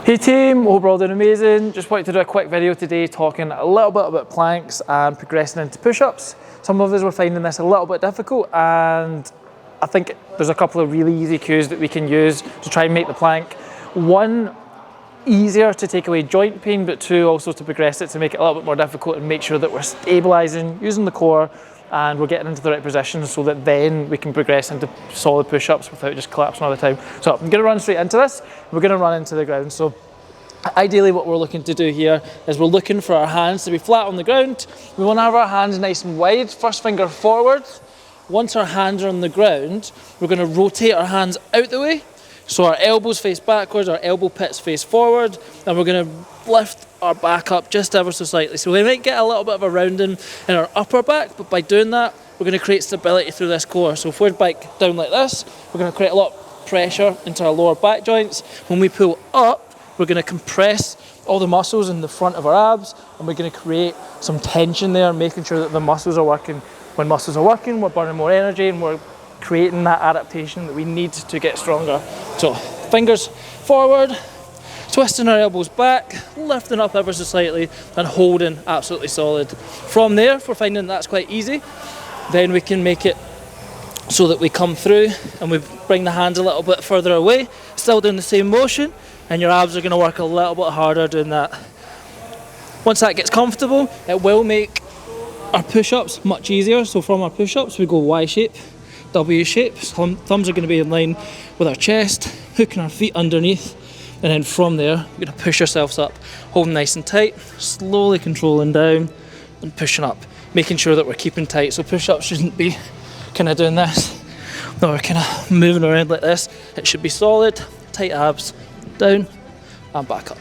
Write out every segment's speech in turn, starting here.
Hey team, hope we're all doing amazing. Just wanted to do a quick video today talking a little bit about planks and progressing into push-ups. Some of us were finding this a little bit difficult, and I think there's a couple of really easy cues that we can use to try and make the plank, one, easier to take away joint pain, but two, also to progress it to make it a little bit more difficult and make sure that we're stabilizing, using the core, and we're getting into the right position so that then we can progress into solid push-ups without just collapsing all the time. So I'm gonna run straight into this. We're gonna run into the ground. So ideally what we're looking to do here is we're looking for our hands to be flat on the ground. We wanna have our hands nice and wide, first finger forward. Once our hands are on the ground, we're gonna rotate our hands out the way. So our elbows face backwards, our elbow pits face forward, and we're gonna lift our back up just ever so slightly. So we might get a little bit of a rounding in our upper back, but by doing that, we're gonna create stability through this core. So if we're back down like this, we're gonna create a lot of pressure into our lower back joints. When we pull up, we're gonna compress all the muscles in the front of our abs, and we're gonna create some tension there, making sure that the muscles are working. When muscles are working, we're burning more energy, and we're creating that adaptation that we need to get stronger. So fingers forward, twisting our elbows back, lifting up ever so slightly, and holding absolutely solid. From there, if we're finding that's quite easy, then we can make it so that we come through and we bring the hands a little bit further away, still doing the same motion, and your abs are going to work a little bit harder doing that. Once that gets comfortable, it will make our push-ups much easier. So from our push-ups, we go Y shape, W shape. Thumbs are going to be in line with our chest, hooking our feet underneath, and then from there you're going to push yourselves up, holding nice and tight, slowly controlling down and pushing up, making sure that we're keeping tight. So push-ups shouldn't be kind of doing this, no, we're kind of moving around like this. It should be solid, tight abs, down and back up.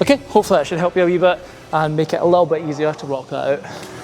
Okay, hopefully that should help you a wee bit and make it a little bit easier to rock that out.